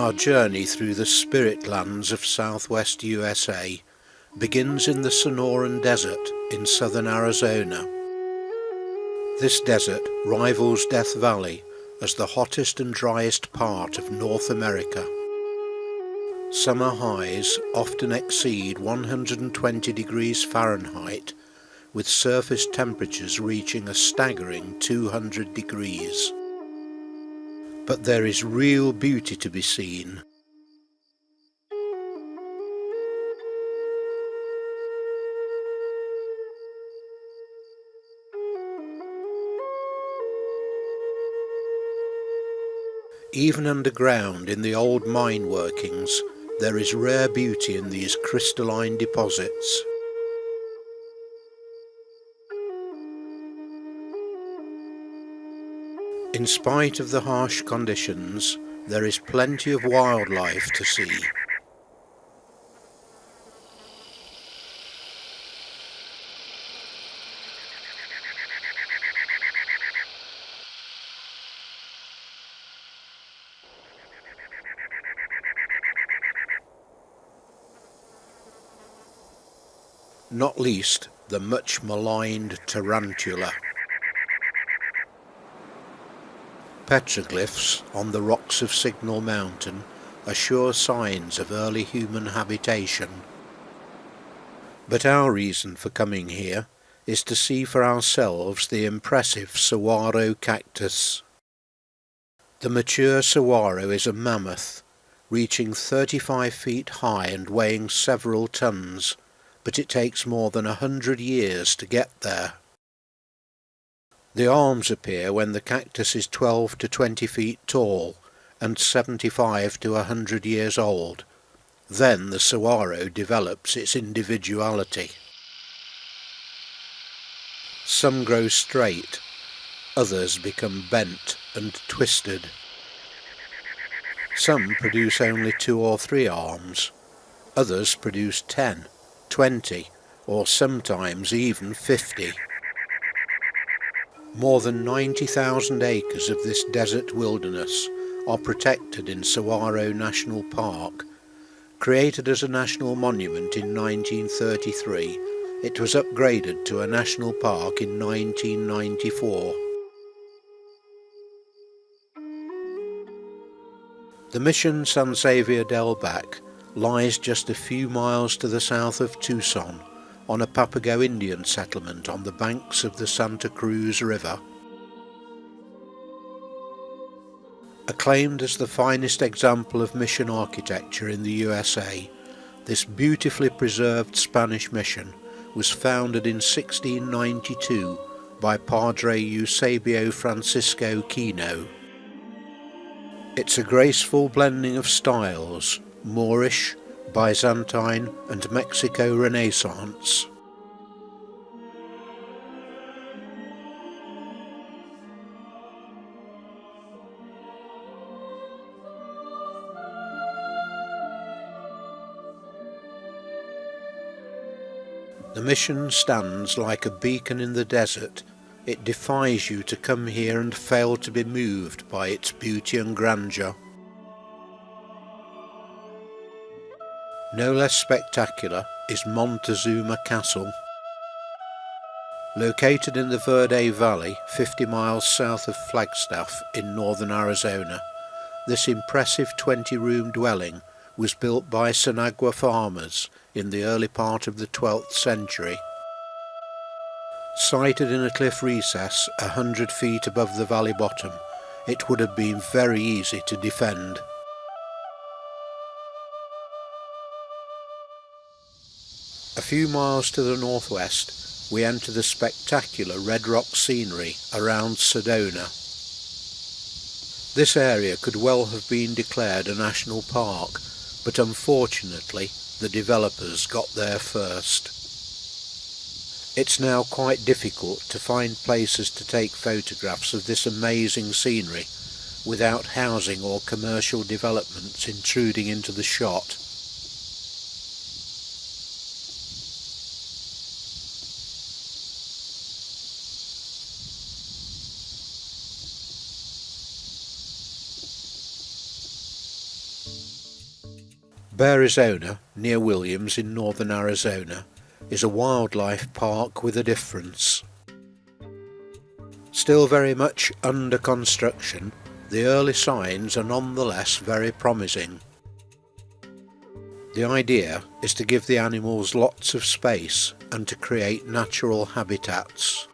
Our journey through the Spiritlands of Southwest USA begins in the Sonoran Desert in southern Arizona. This desert rivals Death Valley as the hottest and driest part of North America. Summer highs often exceed 120 degrees Fahrenheit, with surface temperatures reaching a staggering 200 degrees. But there is real beauty to be seen. Even underground in the old mine workings, there is rare beauty in these crystalline deposits. In spite of the harsh conditions, there is plenty of wildlife to see. Not least the much maligned tarantula. Petroglyphs on the rocks of Signal Mountain are sure signs of early human habitation. But our reason for coming here is to see for ourselves the impressive saguaro cactus. The mature saguaro is a mammoth, reaching 35 feet high and weighing several tons, but it takes more than 100 years to get there. The arms appear when the cactus is 12 to 20 feet tall and 75 to 100 years old. Then the saguaro develops its individuality. Some grow straight, others become bent and twisted. Some produce only 2 or 3 arms, others produce 10, 20, or sometimes even 50. More than 90,000 acres of this desert wilderness are protected in Saguaro National Park. Created as a national monument in 1933, it was upgraded to a national park in 1994. The Mission San Xavier del Bac lies just a few miles to the south of Tucson, on a Papago Indian settlement on the banks of the Santa Cruz River. Acclaimed as the finest example of mission architecture in the USA, this beautifully preserved Spanish mission was founded in 1692 by Padre Eusebio Francisco Kino. It's a graceful blending of styles, Moorish, Byzantine and Mexico Renaissance. The mission stands like a beacon in the desert. It defies you to come here and fail to be moved by its beauty and grandeur. No less spectacular is Montezuma Castle. Located in the Verde Valley, 50 miles south of Flagstaff in northern Arizona, this impressive 20-room dwelling was built by Sonagua farmers in the early part of the 12th century. Sited in a cliff recess 100 feet above the valley bottom, it would have been very easy to defend. A few miles to the northwest, we enter the spectacular red rock scenery around Sedona. This area could well have been declared a national park, but unfortunately the developers got there first. It's now quite difficult to find places to take photographs of this amazing scenery without housing or commercial developments intruding into the shot. Arizona, near Williams in northern Arizona, is a wildlife park with a difference. Still very much under construction, the early signs are nonetheless very promising. The idea is to give the animals lots of space and to create natural habitats.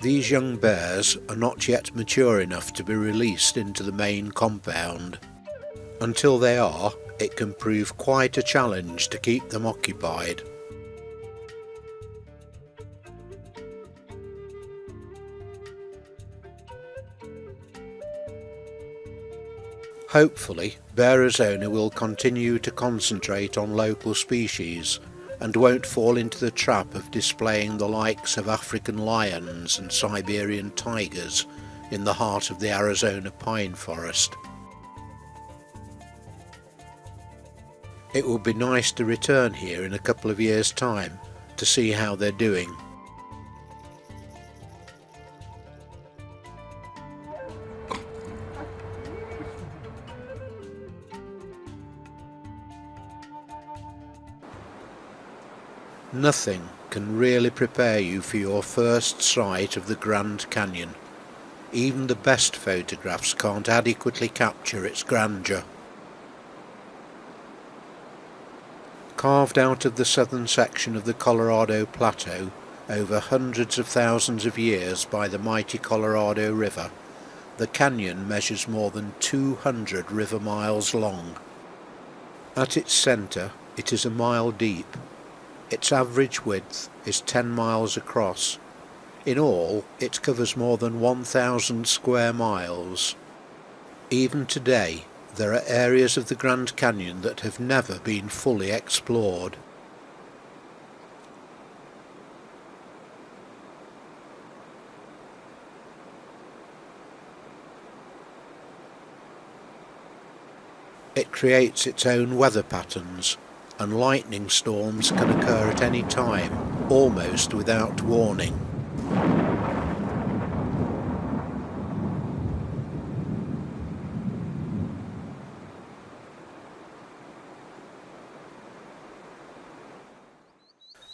These young bears are not yet mature enough to be released into the main compound. Until they are, it can prove quite a challenge to keep them occupied. Hopefully, Arizona will continue to concentrate on local species and won't fall into the trap of displaying the likes of African lions and Siberian tigers in the heart of the Arizona pine forest. It would be nice to return here in a couple of years' time to see how they're doing. Nothing can really prepare you for your first sight of the Grand Canyon. Even the best photographs can't adequately capture its grandeur. Carved out of the southern section of the Colorado Plateau over hundreds of thousands of years by the mighty Colorado River, the canyon measures more than 200 river miles long. At its centre, it is a mile deep. Its average width is 10 miles across. In all, it covers more than 1,000 square miles. Even today, there are areas of the Grand Canyon that have never been fully explored. It creates its own weather patterns, and lightning storms can occur at any time, almost without warning.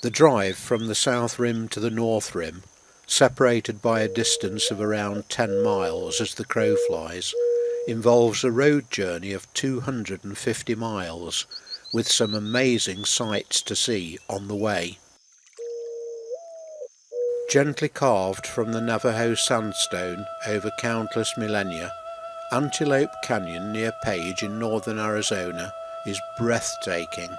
The drive from the south rim to the north rim, separated by a distance of around 10 miles as the crow flies, involves a road journey of 250 miles, with some amazing sights to see on the way. Gently carved from the Navajo sandstone over countless millennia, Antelope Canyon near Page in northern Arizona is breathtaking.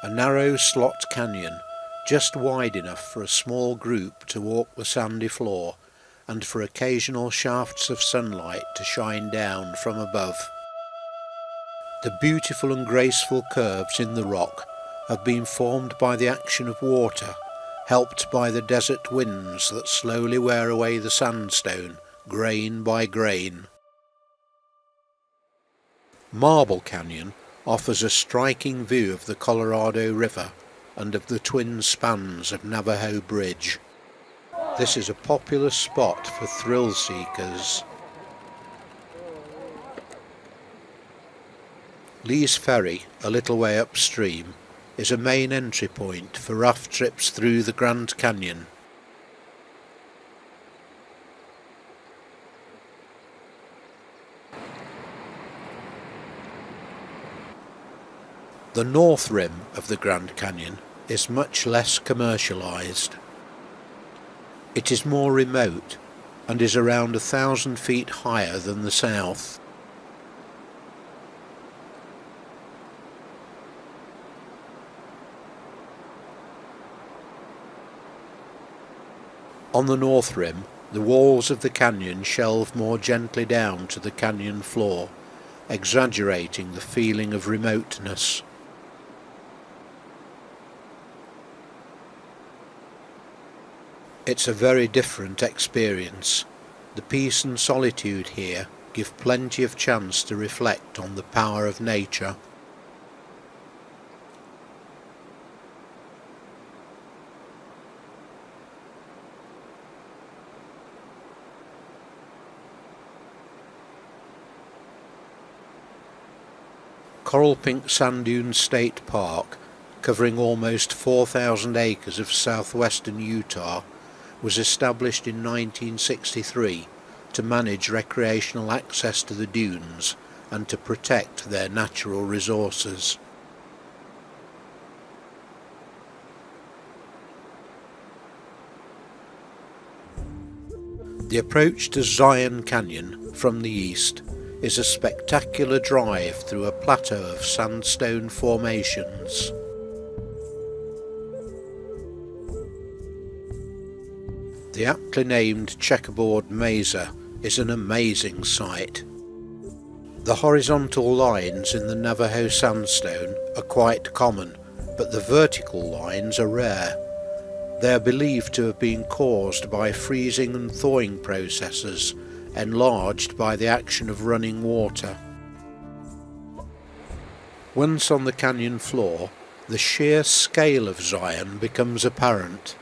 A narrow slot canyon, just wide enough for a small group to walk the sandy floor and for occasional shafts of sunlight to shine down from above. The beautiful and graceful curves in the rock have been formed by the action of water, helped by the desert winds that slowly wear away the sandstone, grain by grain. Marble Canyon offers a striking view of the Colorado River and of the twin spans of Navajo Bridge. This is a popular spot for thrill seekers. Lee's Ferry, a little way upstream, is a main entry point for raft trips through the Grand Canyon. The north rim of the Grand Canyon is much less commercialized. It is more remote and is around 1,000 feet higher than the south. On the north rim, the walls of the canyon shelve more gently down to the canyon floor, exaggerating the feeling of remoteness. It's a very different experience. The peace and solitude here give plenty of chance to reflect on the power of nature. Coral Pink Sand Dunes State Park, covering almost 4,000 acres of southwestern Utah, was established in 1963 to manage recreational access to the dunes and to protect their natural resources. The approach to Zion Canyon from the east is a spectacular drive through a plateau of sandstone formations. The aptly named Checkerboard Mesa is an amazing sight. The horizontal lines in the Navajo sandstone are quite common, but the vertical lines are rare. They are believed to have been caused by freezing and thawing processes, enlarged by the action of running water. Once on the canyon floor, the sheer scale of Zion becomes apparent.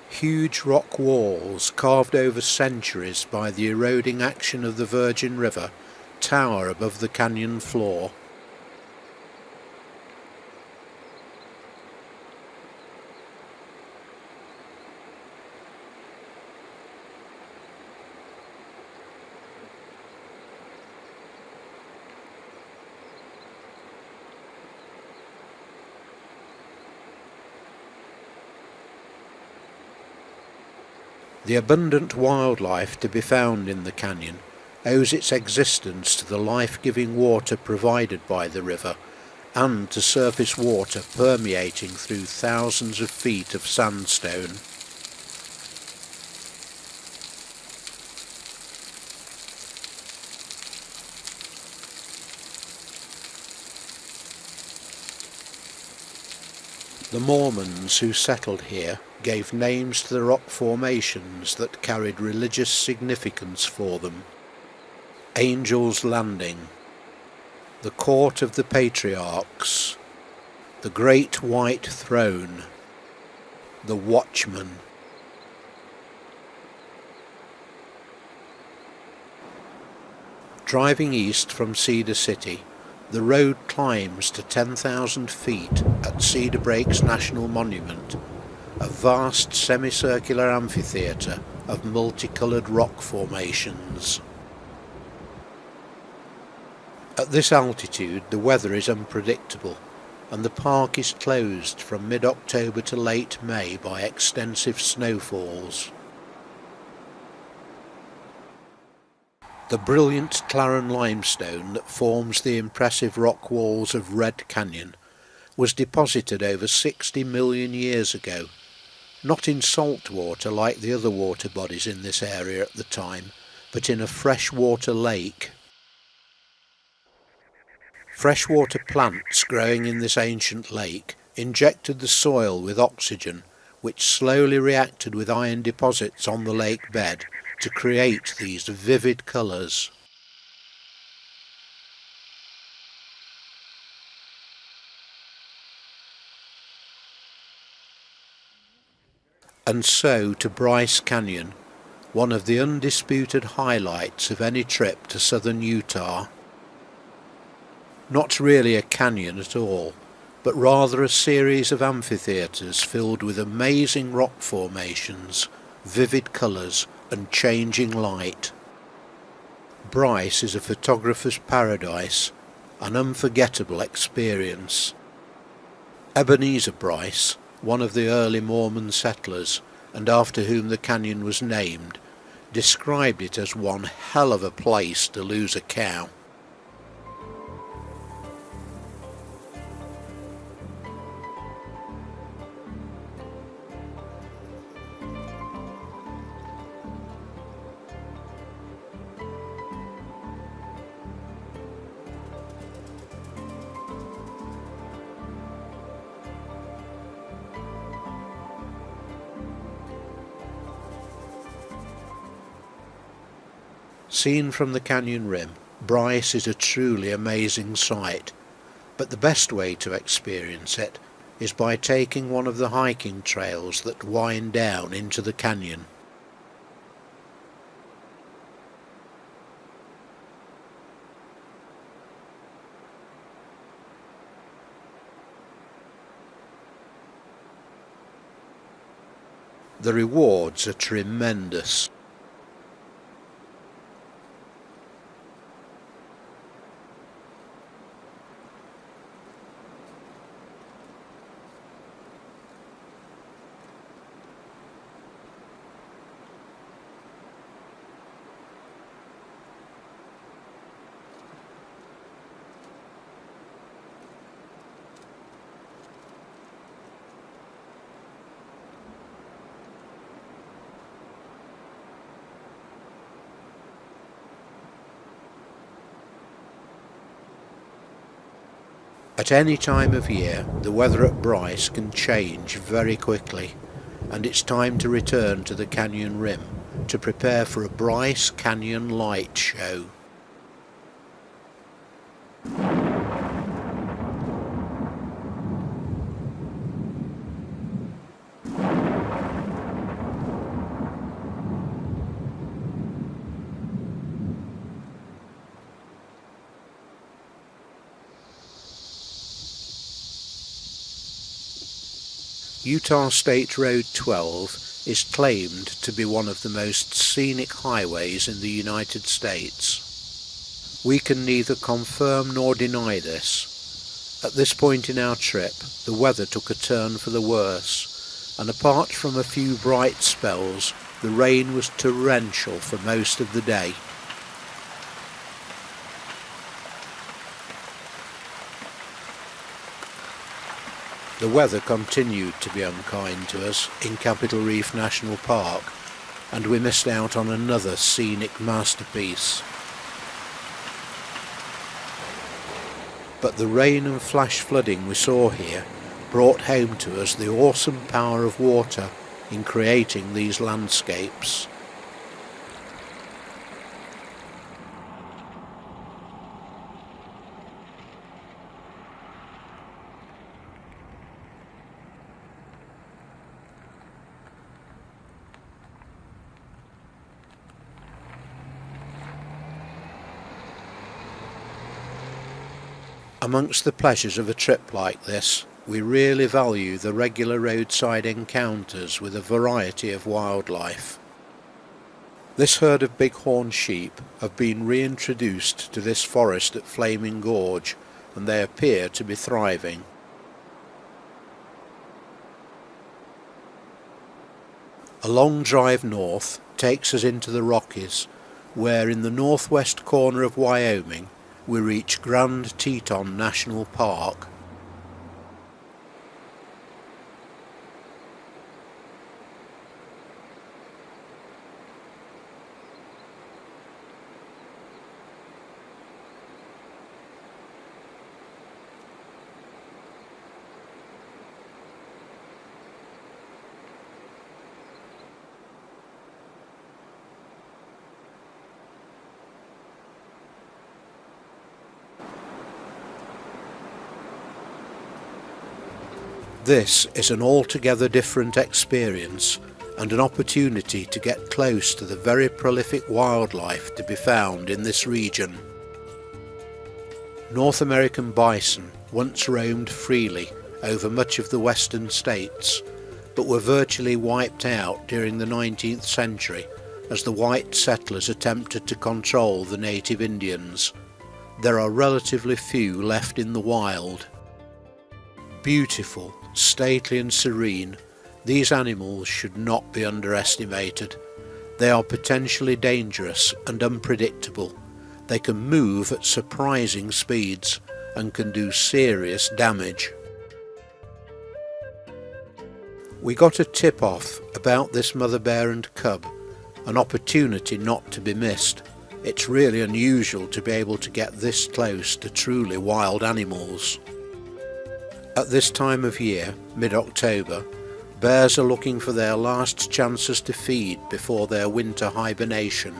Huge rock walls, carved over centuries by the eroding action of the Virgin River, tower above the canyon floor. The abundant wildlife to be found in the canyon owes its existence to the life-giving water provided by the river and to surface water permeating through thousands of feet of sandstone. The Mormons who settled here gave names to the rock formations that carried religious significance for them. Angel's Landing, the Court of the Patriarchs, the Great White Throne, the Watchman. Driving east from Cedar City, the road climbs to 10,000 feet at Cedar Breaks National Monument, a vast semicircular amphitheatre of multicoloured rock formations. At this altitude the weather is unpredictable, and the park is closed from mid-October to late May by extensive snowfalls. The brilliant Claren limestone that forms the impressive rock walls of Red Canyon was deposited over 60 million years ago, not in salt water like the other water bodies in this area at the time, but in a freshwater lake. Freshwater plants growing in this ancient lake injected the soil with oxygen, which slowly reacted with iron deposits on the lake bed to create these vivid colours. And so to Bryce Canyon, one of the undisputed highlights of any trip to southern Utah. Not really a canyon at all, but rather a series of amphitheatres filled with amazing rock formations, vivid colours and changing light. Bryce is a photographer's paradise, an unforgettable experience. Ebenezer Bryce, one of the early Mormon settlers, and after whom the canyon was named, described it as one hell of a place to lose a cow. Seen from the canyon rim, Bryce is a truly amazing sight, but the best way to experience it is by taking one of the hiking trails that wind down into the canyon. The rewards are tremendous. At any time of year, the weather at Bryce can change very quickly, and it's time to return to the canyon rim to prepare for a Bryce Canyon Light Show. Utah State Road 12 is claimed to be one of the most scenic highways in the United States. We can neither confirm nor deny this. At this point in our trip, the weather took a turn for the worse, and apart from a few bright spells, the rain was torrential for most of the day. The weather continued to be unkind to us in Capitol Reef National Park, and we missed out on another scenic masterpiece. But the rain and flash flooding we saw here brought home to us the awesome power of water in creating these landscapes. Amongst the pleasures of a trip like this, we really value the regular roadside encounters with a variety of wildlife. This herd of bighorn sheep have been reintroduced to this forest at Flaming Gorge, and they appear to be thriving. A long drive north takes us into the Rockies, where in the northwest corner of Wyoming we reach Grand Teton National Park. This is an altogether different experience and an opportunity to get close to the very prolific wildlife to be found in this region. North American bison once roamed freely over much of the western states, but were virtually wiped out during the 19th century as the white settlers attempted to control the native Indians. There are relatively few left in the wild. Beautiful, stately and serene, these animals should not be underestimated. They are potentially dangerous and unpredictable. They can move at surprising speeds and can do serious damage. We got a tip-off about this mother bear and cub, an opportunity not to be missed. It's really unusual to be able to get this close to truly wild animals. At this time of year, mid-October, bears are looking for their last chances to feed before their winter hibernation.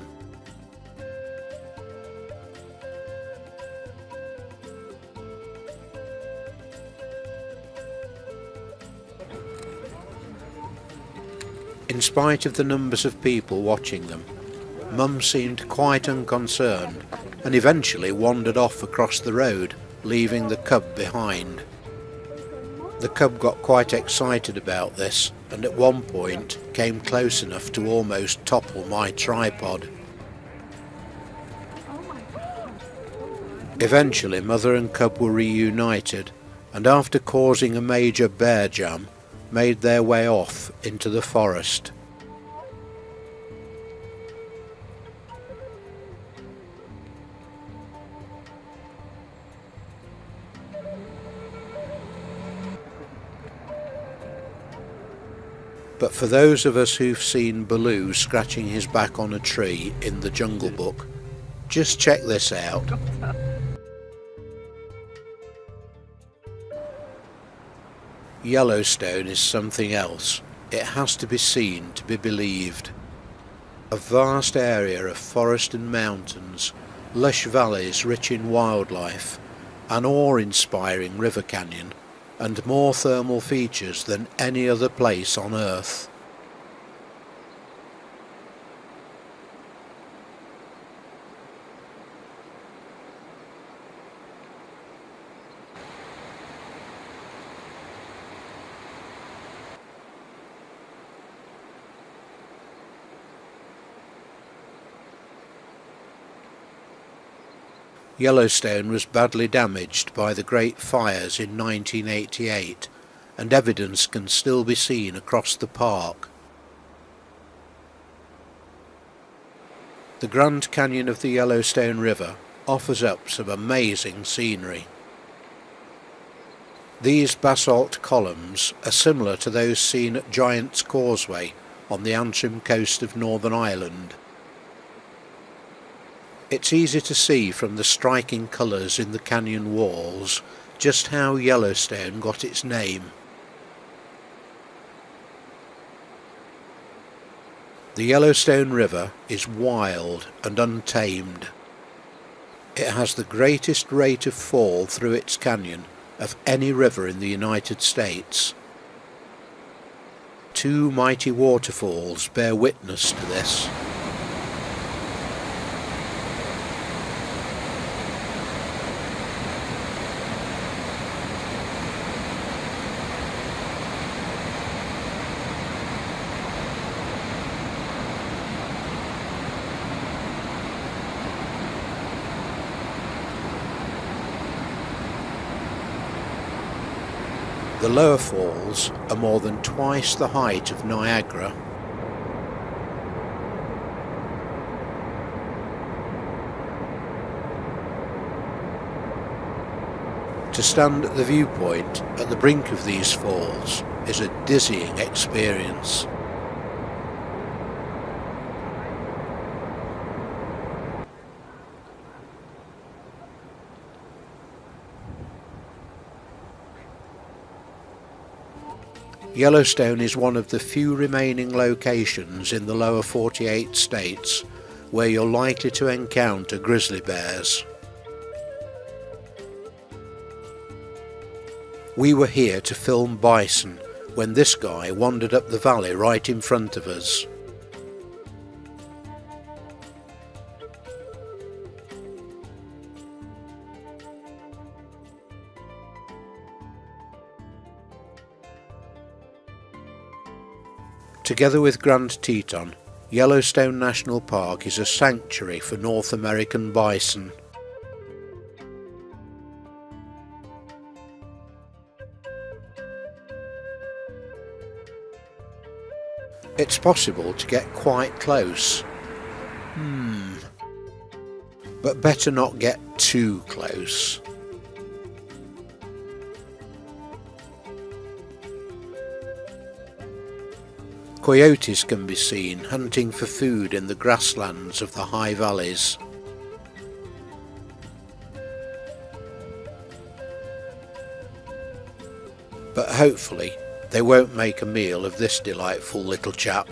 In spite of the numbers of people watching them, Mum seemed quite unconcerned and eventually wandered off across the road, leaving the cub behind. The cub got quite excited about this, and at one point came close enough to almost topple my tripod. Eventually mother and cub were reunited, and after causing a major bear jam, made their way off into the forest. But for those of us who've seen Baloo scratching his back on a tree in the Jungle Book, just check this out. Yellowstone is something else. It has to be seen to be believed. A vast area of forest and mountains, lush valleys rich in wildlife, an awe-inspiring river canyon, and more thermal features than any other place on Earth. Yellowstone was badly damaged by the Great Fires in 1988, and evidence can still be seen across the park. The Grand Canyon of the Yellowstone River offers up some amazing scenery. These basalt columns are similar to those seen at Giant's Causeway on the Antrim coast of Northern Ireland. It's easy to see from the striking colours in the canyon walls just how Yellowstone got its name. The Yellowstone River is wild and untamed. It has the greatest rate of fall through its canyon of any river in the United States. Two mighty waterfalls bear witness to this. The lower falls are more than twice the height of Niagara. To stand at the viewpoint at the brink of these falls is a dizzying experience. Yellowstone is one of the few remaining locations in the lower 48 states where you're likely to encounter grizzly bears. We were here to film bison when this guy wandered up the valley right in front of us. Together with Grand Teton, Yellowstone National Park is a sanctuary for North American bison. It's possible to get quite close. But better not get too close. Coyotes can be seen hunting for food in the grasslands of the high valleys. But hopefully they won't make a meal of this delightful little chap.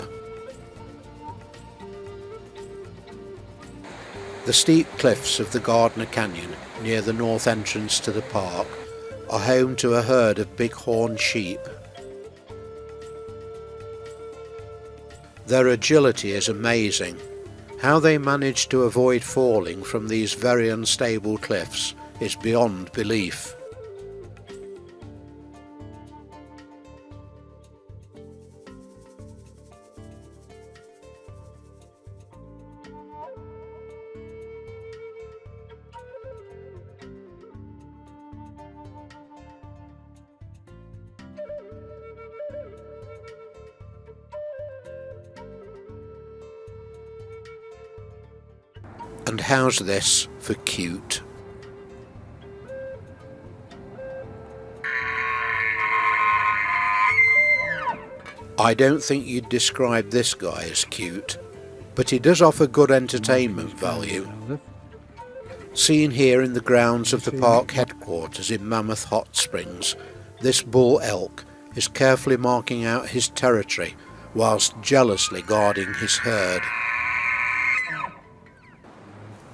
The steep cliffs of the Gardner Canyon near the north entrance to the park are home to a herd of bighorn sheep. Their agility is amazing. How they manage to avoid falling from these very unstable cliffs is beyond belief. And how's this for cute? I don't think you'd describe this guy as cute, but he does offer good entertainment value. Seen here in the grounds of the park headquarters in Mammoth Hot Springs, this bull elk is carefully marking out his territory whilst jealously guarding his herd.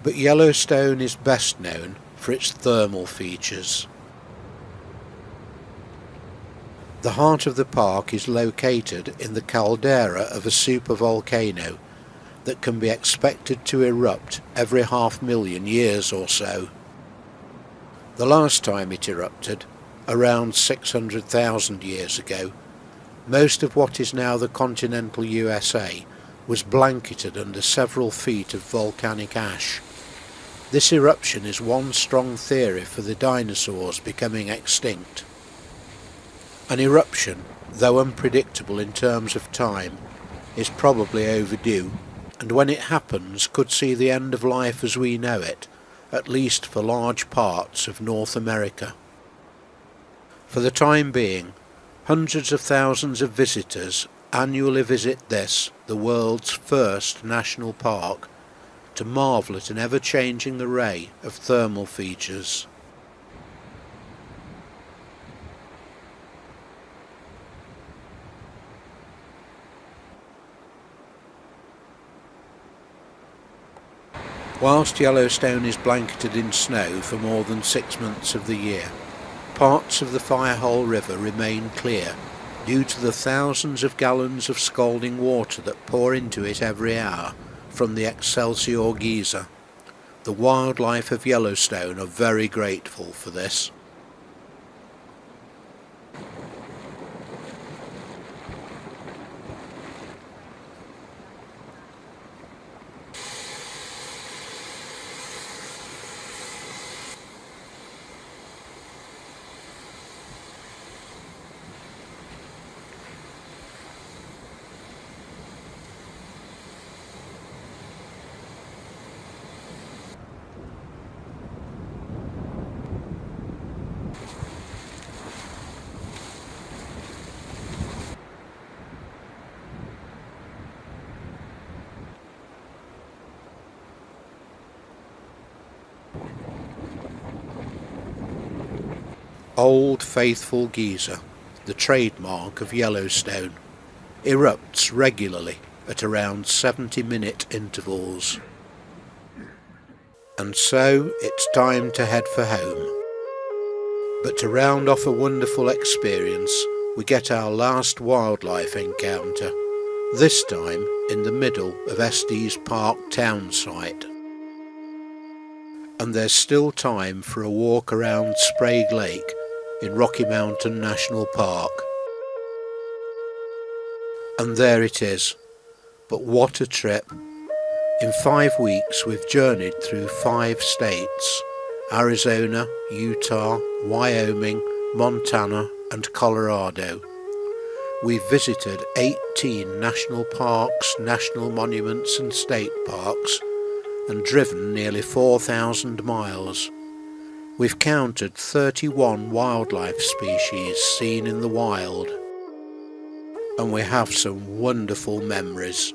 But Yellowstone is best known for its thermal features. The heart of the park is located in the caldera of a supervolcano that can be expected to erupt every 500,000 years or so. The last time it erupted, around 600,000 years ago, most of what is now the continental USA was blanketed under several feet of volcanic ash. This eruption is one strong theory for the dinosaurs becoming extinct. An eruption, though unpredictable in terms of time, is probably overdue, and when it happens could see the end of life as we know it, at least for large parts of North America. For the time being, hundreds of thousands of visitors annually visit this, the world's first national park, to marvel at an ever-changing array of thermal features. Whilst Yellowstone is blanketed in snow for more than 6 months of the year, parts of the Firehole River remain clear due to the thousands of gallons of scalding water that pour into it every hour from the Excelsior geyser. The wildlife of Yellowstone are very grateful for this. Old Faithful Geyser, the trademark of Yellowstone, erupts regularly at around 70-minute intervals. And so it's time to head for home. But to round off a wonderful experience, we get our last wildlife encounter, this time in the middle of Estes Park town site. And there's still time for a walk around Sprague Lake in Rocky Mountain National Park. And there it is. But what a trip. In 5 weeks we've journeyed through 5 states: Arizona, Utah, Wyoming, Montana and Colorado. We've visited 18 national parks, national monuments and state parks, and driven nearly 4,000 miles. We've counted 31 wildlife species seen in the wild, and we have some wonderful memories.